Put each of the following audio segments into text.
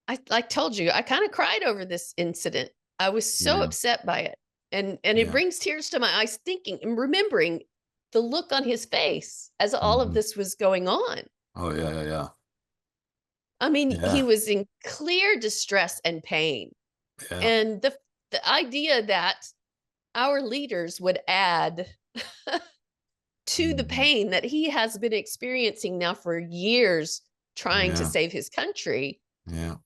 I told you, I kind of cried over this incident. I was so Yeah. upset by it. And it Yeah. brings tears to my eyes thinking and remembering the look on his face as all of Mhm. this was going on. Oh, yeah, yeah, yeah. I mean, he Yeah. was in clear distress and pain. Yeah. And the idea that our leaders would add to the Mhm. pain that he has been experiencing now for years trying to Yeah. save his country Yeah.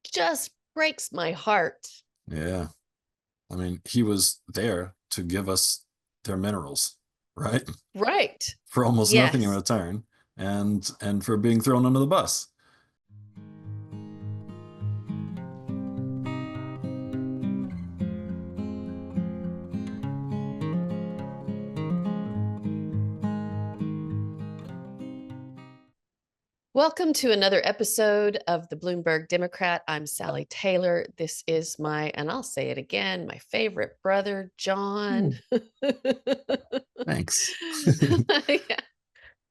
just breaks my heart. Yeah. I mean, he was there to give us their minerals, right? Right. For almost nothing in Yes. return, and for being thrown under the bus. Welcome to another episode of the Bloomburg Democrat. I'm Sally Taylor. This is and I'll say it again, my favorite brother, John. Hmm. Thanks. Yeah.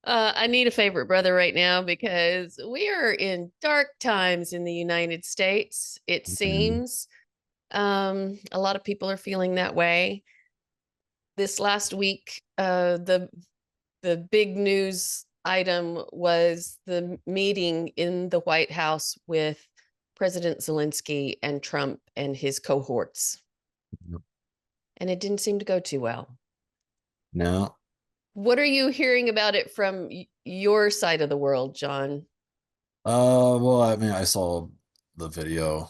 I need a favorite brother right now because we are in dark times in the United States. It Mhm. seems a lot of people are feeling that way. This last week, the big news item was the meeting in the White House with President Zelensky and Trump and his cohorts. And it didn't seem to go too well. No. What are you hearing about it from your side of the world, John? Well, I mean, I saw the video.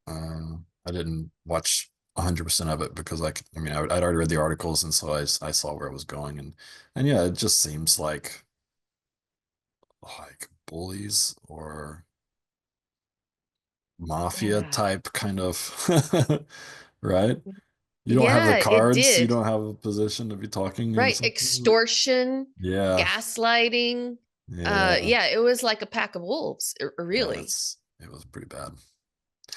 I didn't watch 100% of it because, like, I mean, I'd already read the articles, and so I saw where it was going, and yeah, it just seems like bullies or mafia Yeah. type kind of, right? You don't have the Yeah, it cards, you did. don't have a position to be talking in Right. something. Extortion, Yeah, gaslighting. yeah, Yeah, it was like a pack of wolves, yeah. really. It was pretty bad.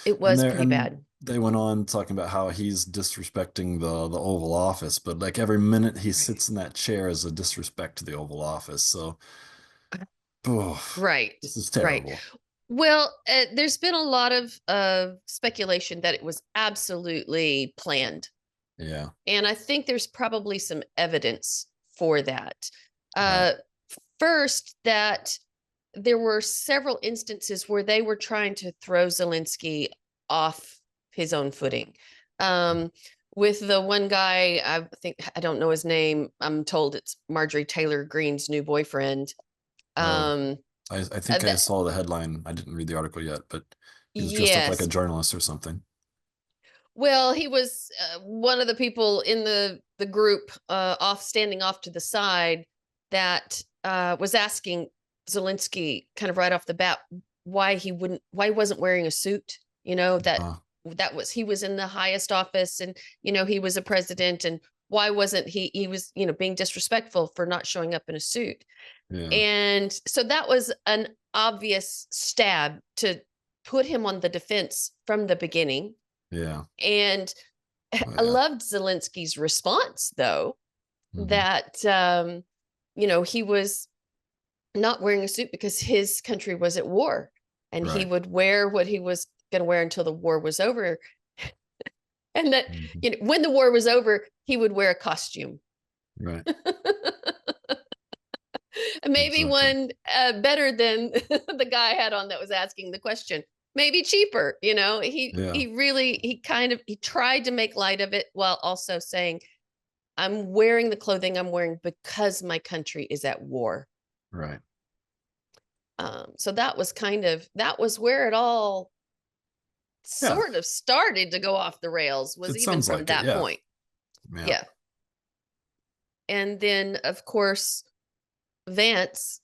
It And was pretty bad. they went on talking about how he's disrespecting the Oval Office, but like every minute he sits in that chair is a disrespect to the Oval Office. So, oh, Right. this is Right. terrible. Well, there's been a lot of speculation that it was absolutely planned. Yeah, And I think there's probably some evidence for that. right. Uh, First, that there were several instances where they were trying to throw Zelensky off his own footing. Um, with the one guy, I don't know his name. I'm told it's Marjorie Taylor Greene's new boyfriend. Oh, Um, I think I that, saw the headline. I didn't read the article yet, but he was dressed up like a yes. journalist or something. Well, he was one of the people in the group off standing off to the side that was asking Zelensky kind of right off the bat why he wasn't wearing a suit. You know Uh, that was he was in the highest office, and he was a president, and why wasn't he was being disrespectful for not showing up in a suit. yeah, And so that was an obvious stab to put him on the defense from the beginning. yeah, And oh I yeah. loved Zelensky's response, though, Hmm. that he was not wearing a suit because his country was at war, and he Right. would wear what he was going to wear until the war was over, and that Hmm. when the war was over, he would wear a costume, Right. maybe Exactly. one better than the guy had on that was asking the question. Maybe cheaper. Yeah. He tried to make light of it while also saying, I'm wearing the clothing I'm wearing because my country is at war. Right. So that was where it all Yeah. sort of started to go off the rails, was It even sounds from like it. that Yeah. point. Yeah. Yeah. And then, of course, Vance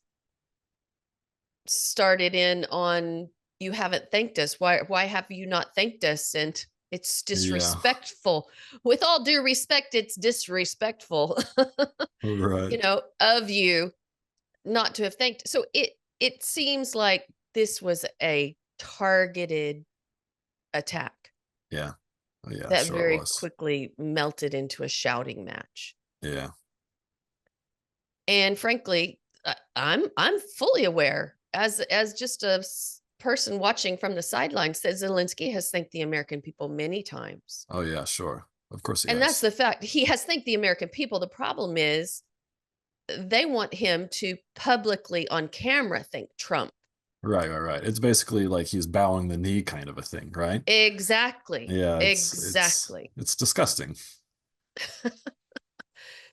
started in on, you haven't thanked us. Why have you not thanked us? And it's Yeah. disrespectful. With all due respect, it's disrespectful, Right. of you not to have thanked. So it seems like this was a targeted attack Yeah. Oh, yeah. that Sure it very was. quickly melted into a shouting match. Yeah. And frankly, I'm fully aware as just person watching from the sidelines said Zelensky has thanked the American people many times. Oh yeah, sure. Of course he And that's has. the fact. He has thanked the American people. The problem is they want him to publicly on camera thank Trump. Right. It's basically like he's bowing the knee kind of a thing, right? Exactly. Yeah, Exactly. it's disgusting.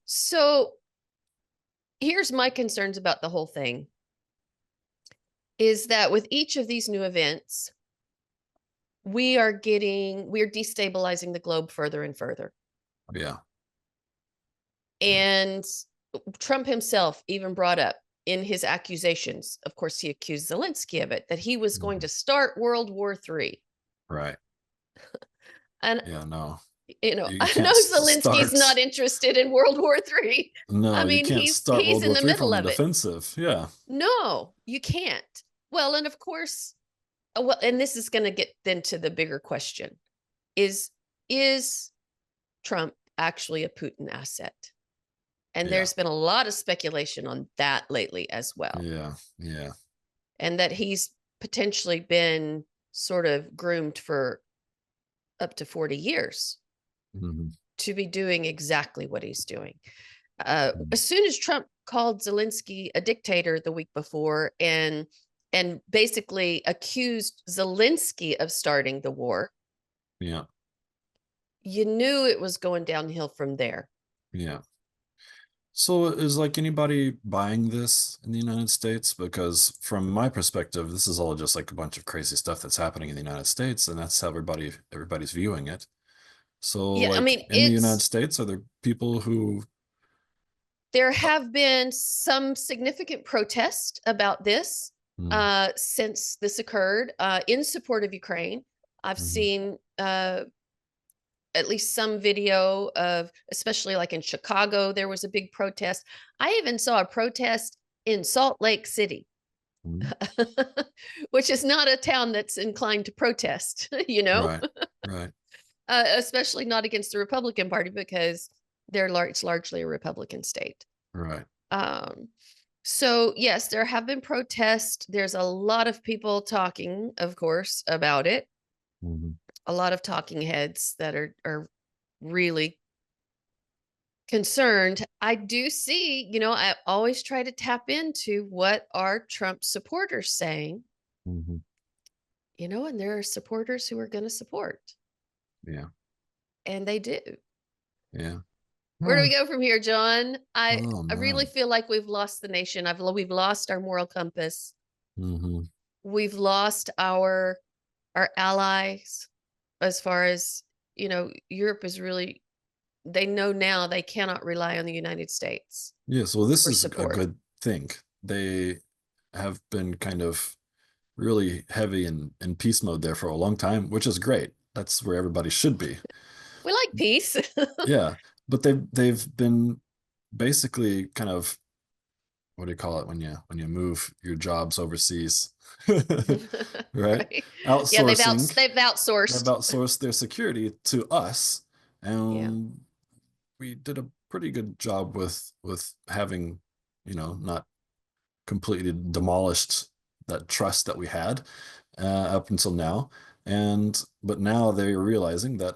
So here's my concerns about the whole thing is that with each of these new events, we're destabilizing the globe further and further. Yeah. And Trump himself even brought up in his accusations, of course, he accused Zelensky of it, that he was going to start World War III. Right. And, Yeah, no. You I know can't Zelensky's start. not interested in World War III. No, I you mean, can't start he's World in War the III middle from the of it. defensive. Yeah. No, you can't. Well, and of course, well, and this is going to get then to the bigger question is Trump actually a Putin asset? And Yeah. there's been a lot of speculation on that lately as well. Yeah. And that he's potentially been sort of groomed for up to 40 years Hmm. to be doing exactly what he's doing. Hmm. As soon as Trump called Zelensky a dictator the week before and basically accused Zelensky of starting the war, Yeah. you knew it was going downhill from there. Yeah. So is like anybody buying this in the United States? Because from my perspective, this is all just like a bunch of crazy stuff that's happening in the United States, and that's how everybody's viewing it. So Yeah, I like mean, in the United States, are there people who there have been some significant protest about this mm, since this occurred in support of Ukraine. I've mhm, seen at least some video of, especially like in Chicago, there was a big protest. I even saw a protest in Salt Lake City, mhm, which is not a town that's inclined to protest, right, right, especially not against the Republican Party because it's largely a Republican state. right. Um, so yes, there have been protests. There's a lot of people talking, of course, about it. Mhm, A lot of talking heads that are really concerned. I do see, I always try to tap into what are Trump supporters saying, mhm, and there are supporters who are going to support, yeah, and they do. yeah. Where do Huh. we go from here, John? I Oh I really man. feel like we've lost the nation. We've lost our moral compass. Hmm. We've lost our allies as far as, Europe is really, they know now they cannot rely on the United States Yes, well, this for is a support. good thing. They have been kind of really heavy in peace mode there for a long time, which is great. That's where everybody should be. We like peace. Yeah, but they've been basically kind of, what do you call it when you move your jobs overseas, right? Right. Yeah, Outsourcing. they've They've outsourced. outsourced their security to us, Yeah. and we did a pretty good job with having, not completely demolished that trust that we had up until now. And but now they're realizing that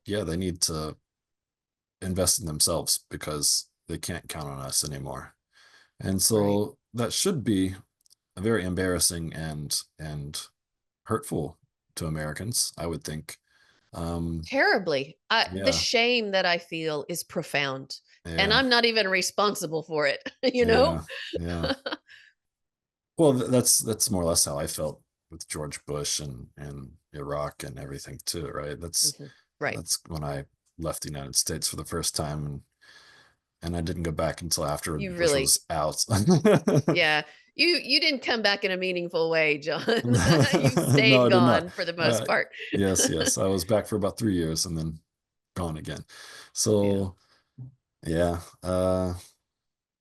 yeah, they need to invest in themselves because they can't count on us anymore. And Right. so that should be very embarrassing and hurtful to Americans, I would think. Um, Terribly. The yeah, shame that I feel is profound, and yeah, I'm not even responsible for it, you know? yeah, yeah. Well, that's more or less how I felt with George Bush and Iraq and everything too, right? Mhm. Right. That's when I left the United States for the first time, and I didn't go back until after You Bush really, was out. yeah. You didn't come back in a meaningful way, John. You No, stayed I did not. gone for the most part. Yes. I was back for about 3 years and then gone again. Yeah. So yeah,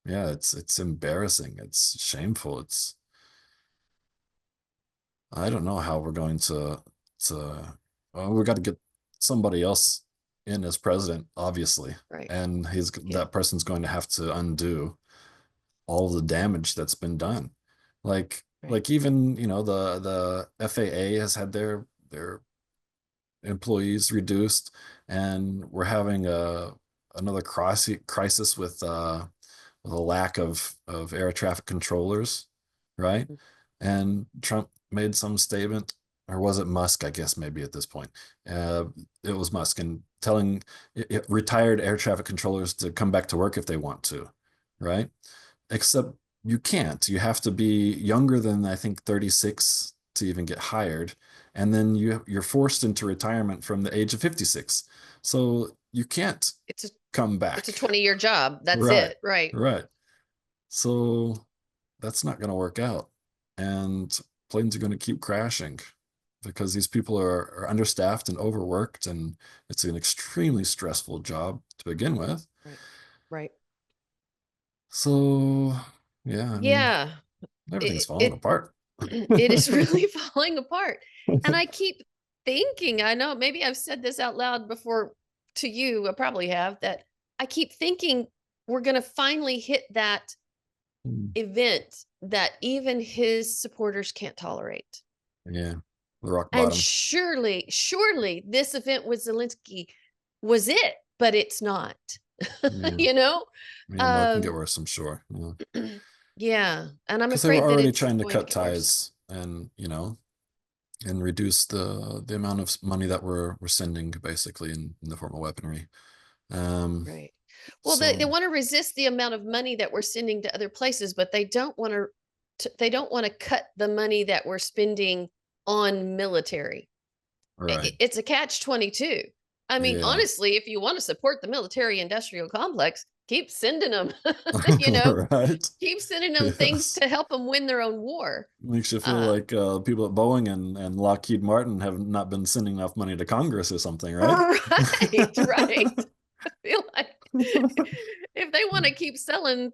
yeah, it's embarrassing. It's shameful. I don't know how we're going to well, we got to get somebody else in as president, obviously. Right. And Yeah. that person's going to have to undo all the damage that's been done. Like Right. Like even, the FAA has had their employees reduced, and we're having another crisis with a lack of air traffic controllers, right? Mhm. And Trump made some statement, or was it Musk? I guess maybe at this point, uh, it was Musk, and telling retired air traffic controllers to come back to work if they want to, right? Except you can't. You have to be younger than, I think, 36 to even get hired, and then you're forced into retirement from the age of 56. So you can't It's a come it's a back. 20-year job. That's Right, it. Right. right. So that's not going to work out. And planes are going to keep crashing because these people are understaffed and overworked, and it's an extremely stressful job to begin with. Right. Right. So, yeah, I mean, Yeah. everything's It falling it apart. it is really falling apart. And I keep thinking, I know maybe I've said this out loud before to you, I probably have, that I keep thinking we're going to finally hit that event that even his supporters can't tolerate. Yeah, the rock And bottom. surely this event with Zelensky was it, but it's not. Yeah, you know? yeah, no, it can get Um worse, I'm sure. Yeah, yeah, and I'm because they were afraid that already it's trying to going to cut get worse. ties, and reduce the amount of money that we're sending, basically, in the form of weaponry. Um, Right. Well, they so want to resist the amount of money that we're sending to other places, but they don't want they don't want to cut the money that we're spending on military. right, It's a catch 22. I mean, yeah, honestly, if you want to support the military industrial complex, keep sending them, you know, right, keep sending them things yes. to help them win their own war. Makes you feel Uh, like people at Boeing and Lockheed Martin have not been sending enough money to Congress or something, right? right, right. I feel like if they want to keep selling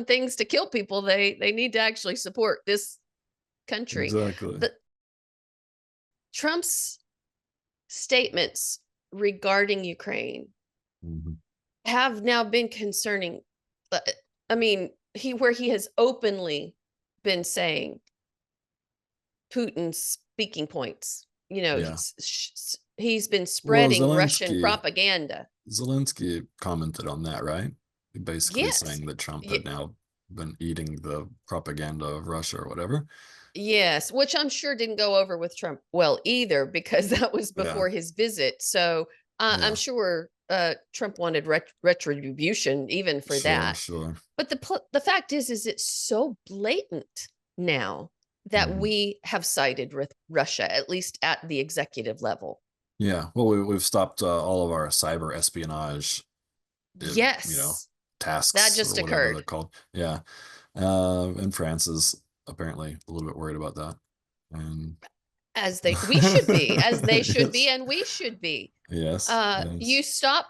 things to kill people, they need to actually support this country. Exactly. The Trump's statements regarding Ukraine Mhm. have now been concerning. uh, I mean, he has openly been saying Putin's speaking points. You know, Yeah. he's been Well, spreading Russian propaganda. Zelensky commented on that, right? Basically Yes. saying that Trump Ye- had now been eating the propaganda of Russia or whatever. Yes, which I'm sure didn't go over with Trump well either, because that was Yeah. before his visit. So I'm Yeah. sure Trump wanted retribution even for Sure, that. sure. But the fact is it's so blatant now that Mhm. we have sided with Russia, at least at the executive level. Yeah. Well, we've stopped all of our cyber espionage, uh, you know, Yes, that tasks or just whatever they're occurred. called. Yeah. And France is apparently a little bit worried about that. And We should be, as they should be, yes, and we should be. yes, You yes, stop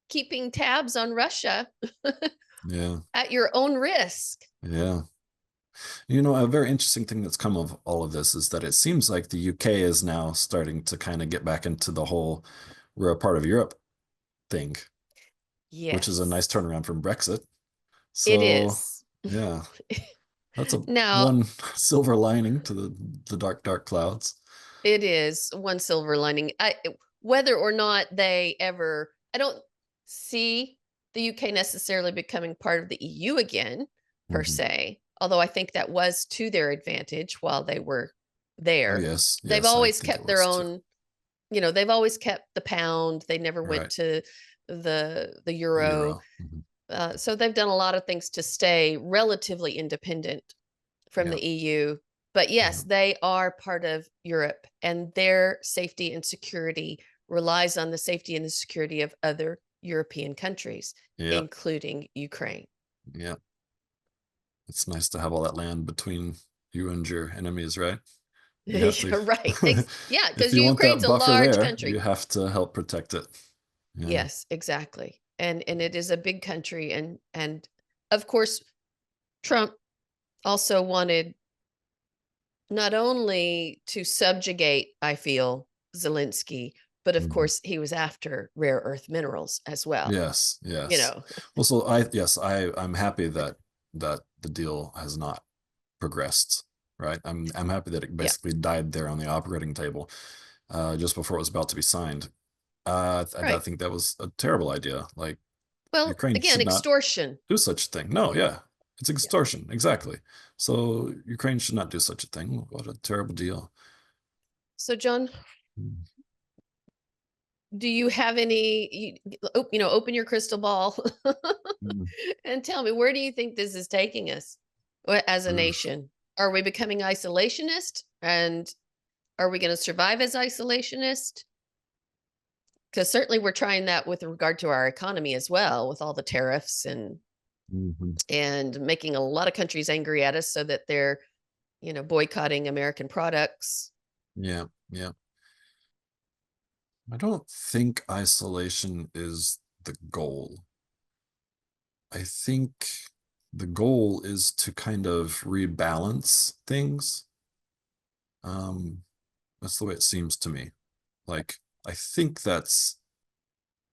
keeping tabs on Russia yeah, at your own risk. yeah. A very interesting thing that's come of all of this is that it seems like the UK is now starting to kind of get back into the whole we're a part of Europe thing, which is a nice Yes, turnaround from Brexit. it So, is. yeah, that's a Now, one silver lining to the dark, dark clouds. it is one silver lining. Whether or not I don't see the UK necessarily becoming part of the EU again, per Mhm. se, although I think that was to their advantage while they were Oh, there. yes, They've yes, I always think it kept their was too. own, they've always kept the pound. They never went Right. to the The euro. euro. Mhm. So they've done a lot of things to stay relatively independent from Yeah. the EU. But Yeah. yes, they are part of Europe, and their safety and security relies on the safety and the security of other European countries, Yeah. including Ukraine. Yeah. It's nice to have all that land between you and your enemies, right? You have to, Right. Yeah, if because you want Ukraine's that a buffer large there, you country. have to help protect it. Yeah. Yes, exactly. And it is a big country, and of course Trump also wanted not only to subjugate, I feel, Zelensky, but of Mhm. course he was after rare earth minerals as well. Yes. You Yes. know, Well, so I'm happy that the deal has not progressed right? I'm happy that it Yeah, basically died there on the operating table, just before it was about to be signed. I right. think that was a terrible idea. Like, Well, Ukraine again, should not extortion. do such a thing. No, yeah, it's Yeah. extortion, exactly. So Ukraine should not do such a thing. What a terrible deal. So, John, Mm, do you have any, open your crystal ball mm, and tell me, where do you think this is taking us as a oof. nation? Are we becoming isolationist? And are we going to survive as isolationist? Because certainly we're trying that with regard to our economy as well, with all the tariffs Mhm. and making a lot of countries angry at us so that they're, boycotting American products. Yeah, yeah. I don't think isolation is the goal. I think the goal is to kind of rebalance things. Um, that's the way it seems to me. Like, I think that's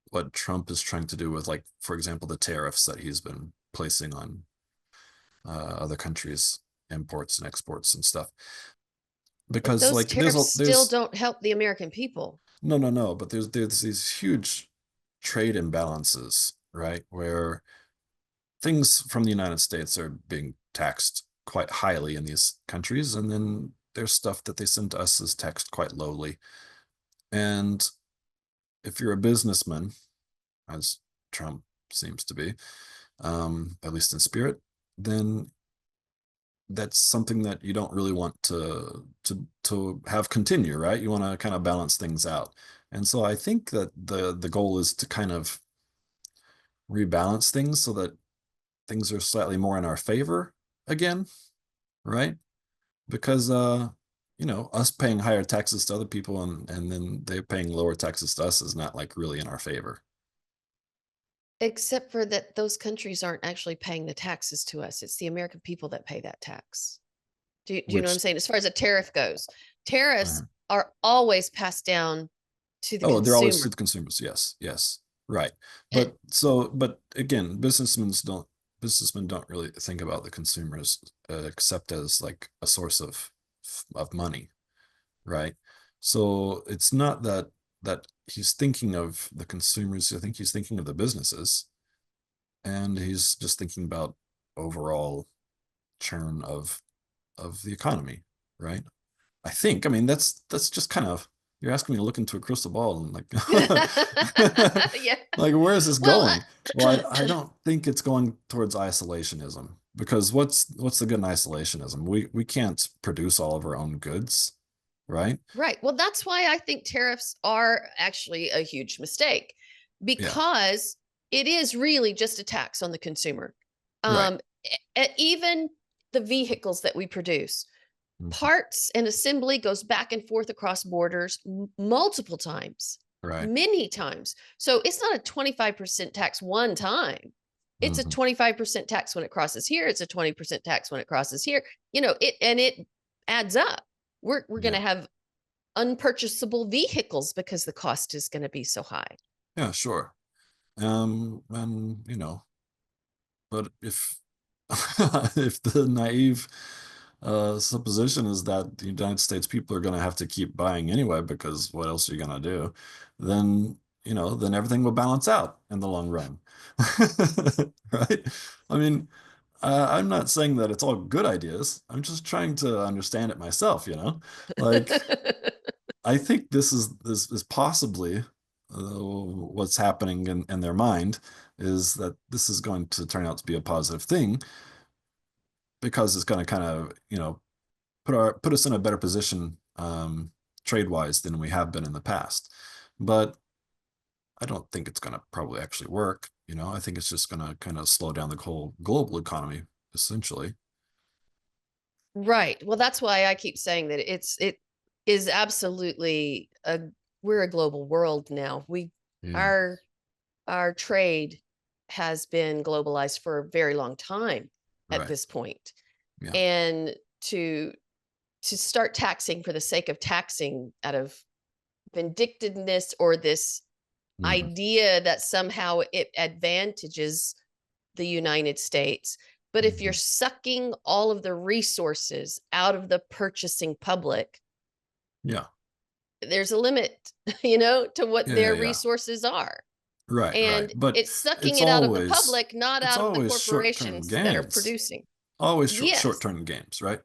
what Trump is trying to do with, like, for example, the tariffs that he's been placing on other countries' imports and exports and stuff. But Because those like tariffs still there's don't help the American people. no, but there's these huge trade imbalances, right? Where things from the United States are being taxed quite highly in these countries, and then there's stuff that they send to us is taxed quite lowly. And if you're a businessman, as Trump seems to be, at least in spirit, then that's something that you don't really want to have continue, right? You want to kind of balance things out. And so I think that the goal is to kind of rebalance things so that things are slightly more in our favor again, right? Because us paying higher taxes to other people and then they're paying lower taxes to us is not like really in our favor. Except for that those countries aren't actually paying the taxes to us. It's the American people that pay that tax. Do you know what I'm Which saying? As far as a tariff goes, tariffs uh, are always passed down to the oh, they're always consumer. to the consumers. Yes, yes, right. And But again, businessmen don't really think about the consumers except as like a source of money, right? So it's not that he's thinking of the consumers. I think he's thinking of the businesses, and he's just thinking about overall churn of the economy, right? I think. I mean, that's just kind of you're asking me to look into a crystal ball and like yeah. like where is this Well, going? Well, I don't think it's going towards isolationism because what's the good in isolationism? We can't produce all of our own goods, right? right. Well, that's why I think tariffs are actually a huge mistake Yeah, because it is really just a tax on the consumer. right. Um, Even the vehicles that we produce, Mhm. parts and assembly goes back and forth across borders multiple times, Right. many times. So it's not a 25% tax one time. It's a Hmm. 25% tax when it crosses here. It's a 20% tax when it crosses here. And it adds up. We're going Yeah. to have unpurchasable vehicles because the cost is going to be so high. Yeah, sure. And but if if the naive supposition is that the United States people are going to have to keep buying anyway, because what else are you going to do? Then, then everything will balance out in the long run. Right? I mean, I'm not saying that it's all good ideas. I'm just trying to understand it myself. Like, I think this is possibly what's happening in their mind is that this is going to turn out to be a positive thing because it's going to kind of put us in a better position trade wise than we have been in the past. But I don't think it's going to probably actually work. I think it's just going to kind of slow down the whole global economy essentially. Right. Well, that's why I keep saying that it is absolutely we're a global world now. Yeah. Our our trade has been globalized for a very long time at Right. this point. Yeah. And to start taxing for the sake of taxing out of vindictiveness or this Hmm. idea that somehow it advantages the United States, But if you're Mhm. sucking all of the resources out of the purchasing public, Yeah. there's a limit, to what Yeah, yeah, their yeah. resources are. Right, right. And But it's sucking it's it out of the always public, not it's out of the always short-term corporations that are gains. producing. Always Yes. short-term games, right?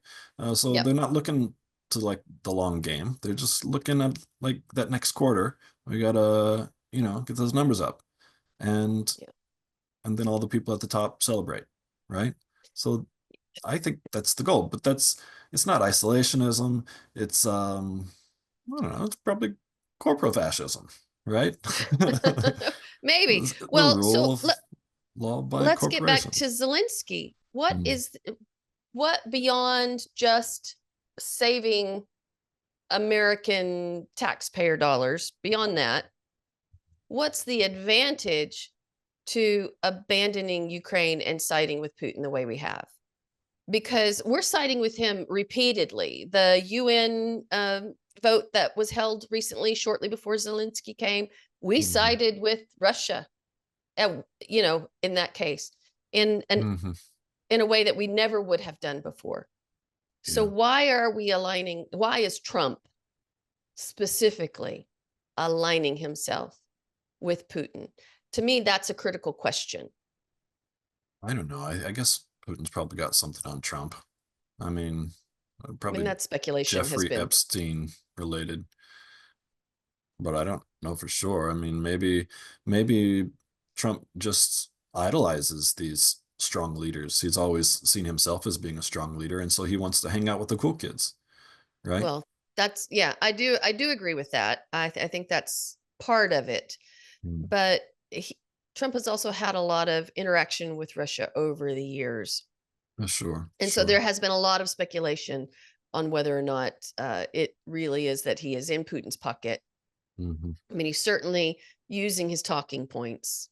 So Yep. they're not looking to like the long game. They're just looking at like that next quarter. We gotta, get those numbers up, and Yeah. and then all the people at the top celebrate, right? So I think that's the goal, but it's not isolationism. It's I don't know. It's probably corporate fascism, right? Maybe. The Well, rule of law by let's get back to corporations. Zelensky. Mm, What beyond just saving American taxpayer dollars, beyond that, what's the advantage to abandoning Ukraine and siding with Putin the way we have? Because we're siding with him repeatedly. The UN vote that was held recently, shortly before Zelensky came, we mhm, sided with Russia. In that case, in an mhm. in a way that we never would have done before. So Yeah, why are we aligning? Why is Trump specifically aligning himself with Putin? To me, that's a critical question. I don't know. I guess Putin's probably got something on Trump. I mean, I mean, probably that speculation has Jeffrey been, Epstein related, but I don't know for sure. I mean, maybe Trump just idolizes these strong leaders. He's always seen himself as being a strong leader, and so he wants to hang out with the cool kids, right? well, yeah, I do agree with that. I think that's part of it. Mm, But Trump has also had a lot of interaction with Russia over the years. sure, And so there sure. has been a lot of speculation on whether or not it really is that he is in Putin's pocket. Hmm. I mean, he's certainly using his talking points.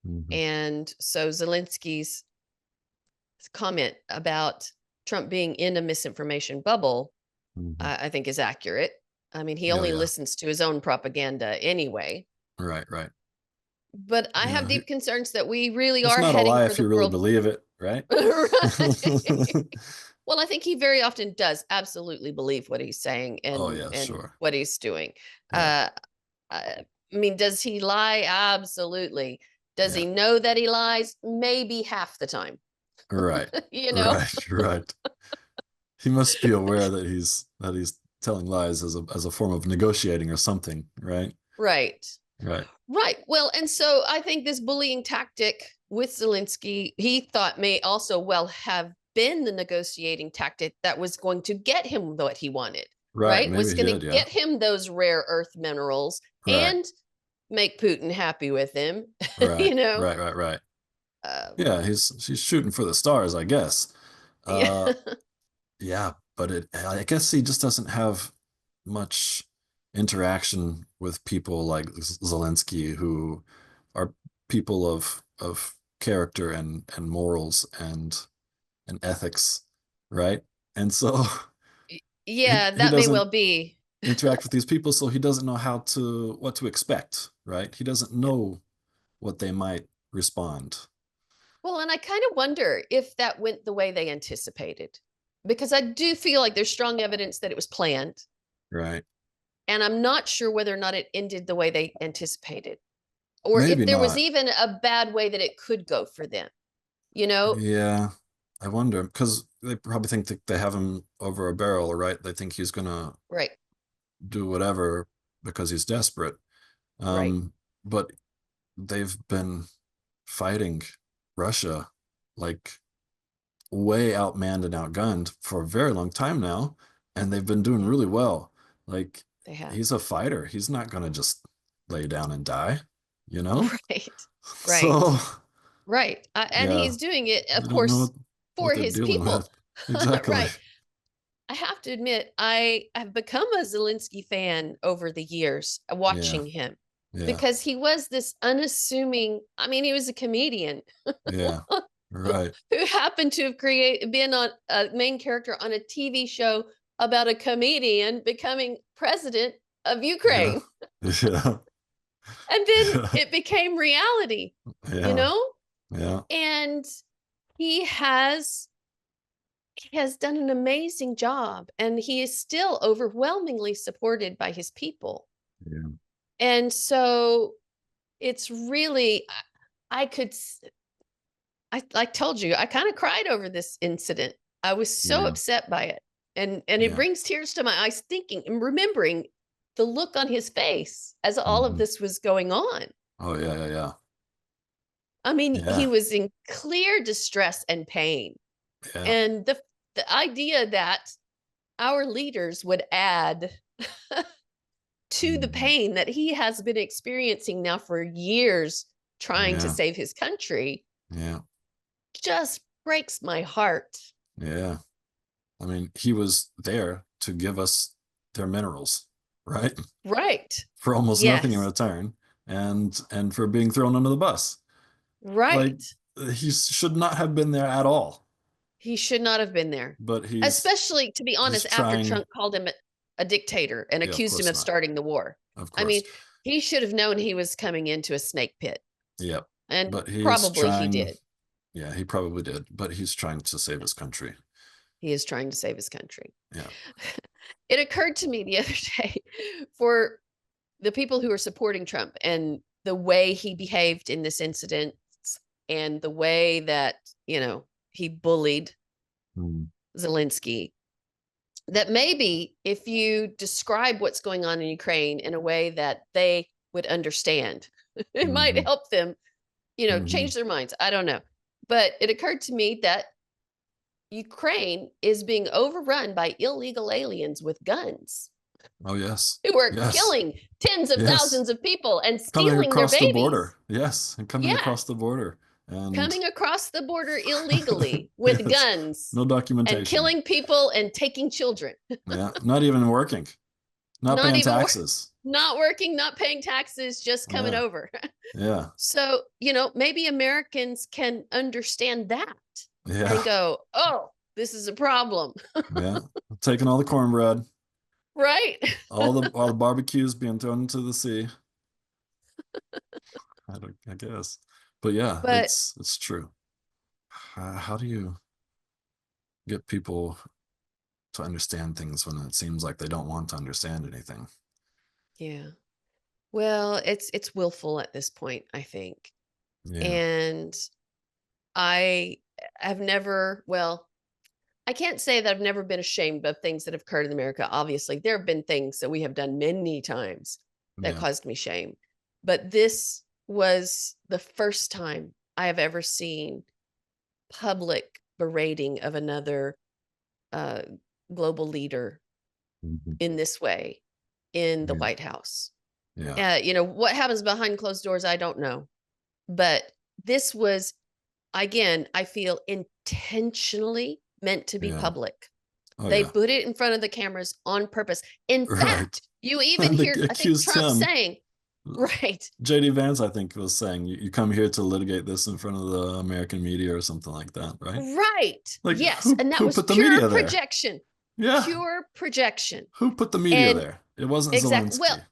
Hmm. And so Zelensky's comment about Trump being in a misinformation bubble, Hmm. I think is accurate. I mean, he Yeah, only yeah. listens to his own propaganda anyway. Right, right. But I have Yeah, deep concerns that we really it's are not a heading lie for if the you really world. believe it, right? Right. Well, I think he very often does absolutely believe what he's saying Oh and yeah, and sure. what he's doing. Yeah, Uh, I mean, does he lie? Absolutely. Does yeah. he know that he lies? Maybe half the time. Right, You know? right, right. He must be aware that he's telling lies as a form of negotiating or something, right? Right. Right. Right. Well, and so I think this bullying tactic with Zelensky, he thought may also well have been the negotiating tactic that was going to get him what he wanted, Right. right? Maybe Was he going did, to yeah. get him those rare earth minerals Right. and make Putin happy with him, Right. you know? Right. Right. Right. Um, Yeah, she's shooting for the stars, I guess. yeah. Uh yeah, but I guess he just doesn't have much interaction with people like Zelensky who are people of character and morals and ethics, right? And so Yeah, he that may doesn't well be. interact with these people, so he doesn't know what to expect, right? He doesn't know what they might respond, Well, and I kind of wonder if that went the way they anticipated, because I do feel like there's strong evidence that it was planned. right? And I'm not sure whether or not it ended the way they anticipated, or if Maybe there was not. even a bad way that it could go for them, you know? Yeah, I wonder because they probably think that they have him over a barrel, right? They think he's gonna Right, do whatever because he's desperate. right. Um, but they've been fighting Russia like way outmanned and outgunned for a very long time now, and they've been doing Yeah, really well. Like they have. he's a fighter. He's not gonna just lay down and die, you know? Right, right, So right. And yeah, he's doing it, they of don't know course, what for they're his dealing people. with. Exactly. Right. I have to admit, I have become a Zelensky fan over the years, Yeah, watching him, yeah, because he was this unassuming, I mean, he was a comedian yeah. Right. who happened to have been on a main character on a TV show about a comedian becoming president of Yeah. Ukraine. Yeah. And then Yeah. it became reality, you Yeah. know? Yeah. And he has he has done an amazing job, and he is still overwhelmingly supported by his people. Yeah. And so it's really I could I told you, I kind of cried over this incident. I was so Yeah. upset by it. And it Yeah. brings tears to my eyes thinking and remembering the look on his face as all of Mhm. this was going on. Oh, yeah, yeah, yeah. I mean, he Yeah. was in clear distress and pain. Yeah. And the idea that our leaders would add to the Mhm. pain that he has been experiencing now for years trying to Yeah. save his country Yeah. just breaks my heart. Yeah. I mean, he was there to give us their minerals, right? Right. For almost nothing in Yes. return, and for being thrown under the bus. Like, Right. he should not have been there at all, He should not have been there. but Especially, to be he's honest, after trying. Trump called him a dictator and Yeah, of accused him course of not. starting the war. Of I course. mean, he should have known he was coming into a snake pit, Yep. and But he is probably he trying. did. Yeah, he probably did, but he's trying to save his country. He is trying to save his country. Yeah. It occurred to me the other day for the people who are supporting Trump and the way he behaved in this incident and the way that, he bullied Mm. Zelensky, that maybe if you describe what's going on in Ukraine in a way that they would understand, it might Mhm. help them, Mhm. change their minds. I don't know. But it occurred to me that Ukraine is being overrun by illegal aliens with guns Oh, yes. who are Yes. killing tens of Yes. thousands of people and Coming stealing their across the babies. border. Yes, and coming Yeah, across the border, and coming across the border illegally with yes, guns no and documentation. killing people and taking children. Yeah, not even working, not Not paying even taxes. not working, not paying taxes, just coming Yeah, over. yeah, So, maybe Americans can understand that yeah, and go, "Oh, this is a problem." yeah. Taking all the cornbread, Right? all the barbecues being thrown into the sea. I guess, but yeah, But it's true. How do you get people to understand things when it seems like they don't want to understand anything? yeah. Well, it's willful at this point, I think. Yeah, And I have never, well, I can't say that I've never been ashamed of things that have occurred in America. Obviously, there have been things that we have done many times that yeah, caused me shame. But this was the first time I have ever seen public berating of another uh, global leader mhm, in this way in the yeah, White House. yeah, What happens behind closed doors, I don't know. But this was, again, I feel intentionally meant to be yeah. public. Oh They yeah, put it in front of the cameras on purpose. In right. fact, you even And they hear, I think, accused Trump him. saying, right, JD Vance, I think, was saying, you come here to litigate this in front of the American media or something like that, right? right. Like, Yes. And that who was put the pure media there? projection, Yeah, pure projection. who put the media And there? It wasn't exact. Well, Zelensky.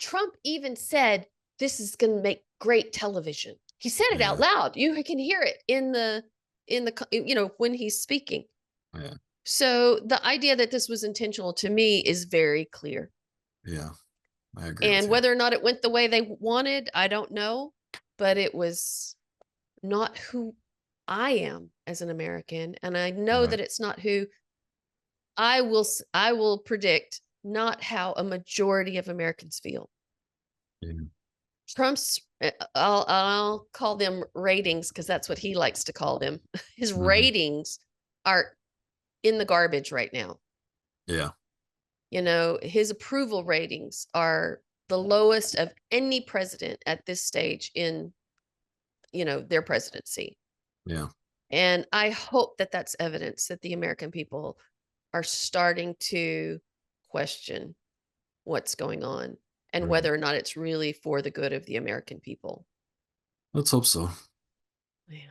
Trump even said, this is going to make great television. He said it out Yeah, loud. You can hear it when he's speaking. yeah, So the idea that this was intentional to me is very clear. yeah. I agree with And you. whether or not it went the way they wanted, I don't know. But it was not who I am as an American. And I know Right. that it's not who I will predict, not how a majority of Americans feel. Yeah. Trump's, I'll call them ratings because that's what he likes to call them. His Mhm. ratings are in the garbage right now. Yeah. His approval ratings are the lowest of any president at this stage in, their presidency. Yeah. And I hope that that's evidence that the American people are starting to question what's going on and Right. whether or not it's really for the good of the American people. Let's hope so. Yeah.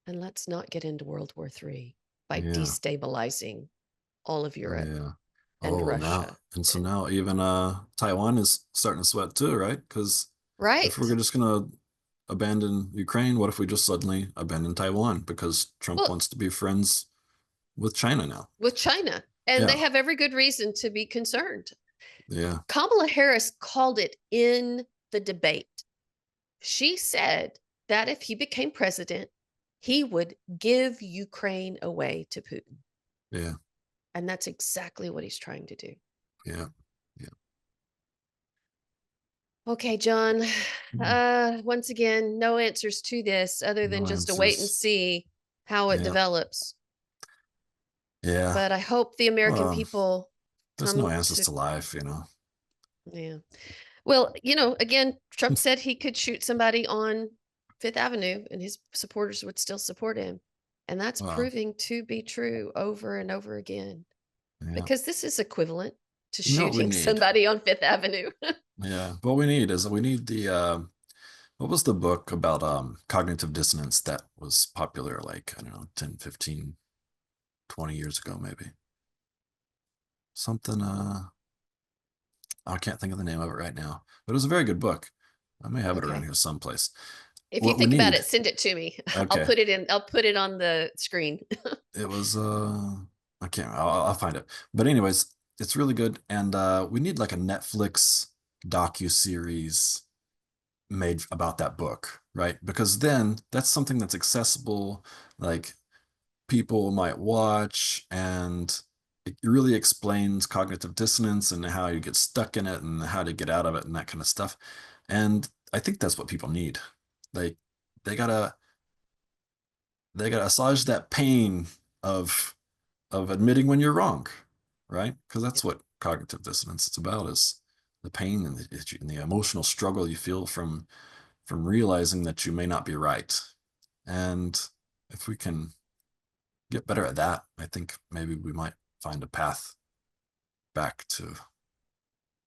And let's not get into World War III by Yeah. destabilizing all of Europe Yeah. and Oh, now Russia. and so now even Taiwan is starting to sweat too, right? Because if we're Right. just gonna abandon Ukraine? What if we just suddenly abandon Taiwan because Trump Well, wants to be friends with China now? with China, and they Yeah, have every good reason to be concerned. yeah, Kamala Harris called it in the debate. She said that if he became president, he would give Ukraine away to Putin. yeah, And that's exactly what he's trying to do. yeah, yeah. Okay, John. Hmm. Once again, no answers to this other than No just to wait and answers. see how it Yeah, develops. yeah. But I hope the American Well, people there's no come answers to, to life, you know. yeah. Well, again, Trump said he could shoot somebody on Fifth Avenue and his supporters would still support him. And that's Well, proving to be true over and over again yeah. because this is equivalent to You know what we shooting need? somebody on Fifth Avenue. Yeah. What we need is we need the what was the book about cognitive dissonance that was popular like, I don't know, 10, 15, 20 years ago maybe. Something I can't think of the name of it right now, but it was a very good book. I may have it around Okay. here someplace. If you What we think about need, it, send it to me. okay. I'll put it on the screen. It was I can't I'll find it. But anyways, it's really good and we need like a Netflix docu-series made about that book, right? Because then that's something that's accessible, like people might watch, and it really explains cognitive dissonance and how you get stuck in it and how to get out of it and that kind of stuff. And I think that's what people need. Like they gotta they gotta assuage that pain of admitting when you're wrong, right? Because that's what cognitive dissonance is about, is the pain and the emotional struggle you feel from realizing that you may not be right. And if we can get better at that, I think maybe we might find a path back to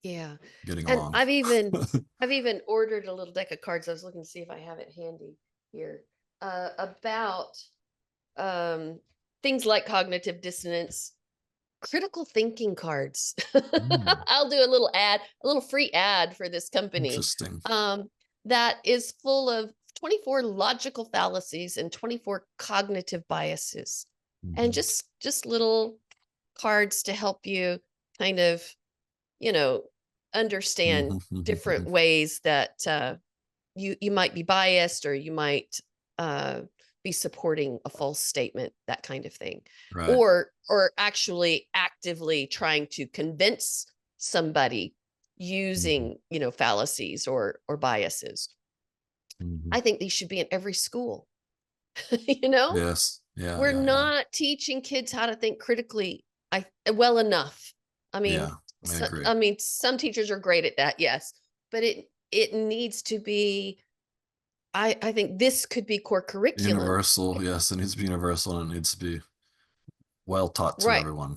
Yeah. getting And along. I've even ordered a little deck of cards. I was looking to see if I have it handy here. About um things like cognitive dissonance, critical thinking cards. Hmm, I'll do a little free ad for this company interesting. um that is full of 24 logical fallacies and 24 cognitive biases. And Hmm. just little cards to help you kind of, you know, understand different ways that you might be biased or you might uh, be supporting a false statement, that kind of thing, Right. or actually actively trying to convince somebody Hmm. using fallacies or biases. Hmm. I think these should be in every school. you know Yes. Yeah. we're Yeah. Yeah. not teaching kids how to think critically well enough. I mean, Yeah. I agree. some teachers are great at that, yes, but it needs to be. I think this could be core curriculum. Universal. Yes. It needs to be universal and it needs to be well taught to Right. everyone.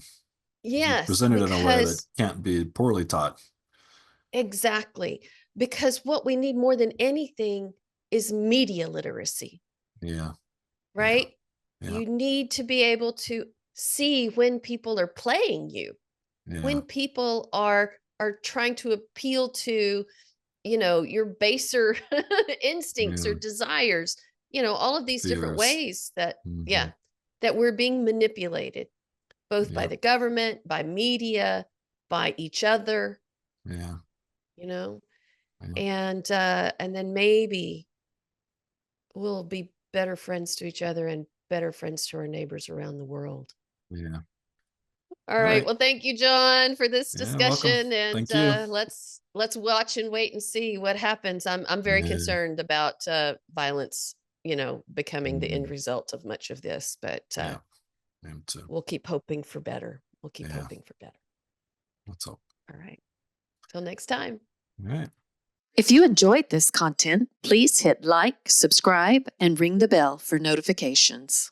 Be Yes, presented in a way that because can't be poorly taught. exactly. Because what we need more than anything is media literacy, Yeah. Yeah. right? Yeah. You need to be able to see when people are playing you, Yeah. when people are trying to appeal to your baser instincts or Yeah. desires, all of these different Fears. ways that, Hmm. yeah, that we're being manipulated both by Yeah. the government, by media, by each other, Yeah. you know Yeah. and then maybe we'll be better friends to each other and better friends to our neighbors around the world. Yeah. All All right. right. Well, thank you, John, for this Yeah. Welcome. discussion, and Thank you. let's watch and wait and see what happens. I'm very Yeah. concerned about violence, becoming the end Mhm. result of much of this, but Yeah. Him too. we'll keep hoping for better. We'll keep Yeah. hoping for better. Let's hope. All right. Till next time. All right. If you enjoyed this content, please hit like, subscribe, and ring the bell for notifications.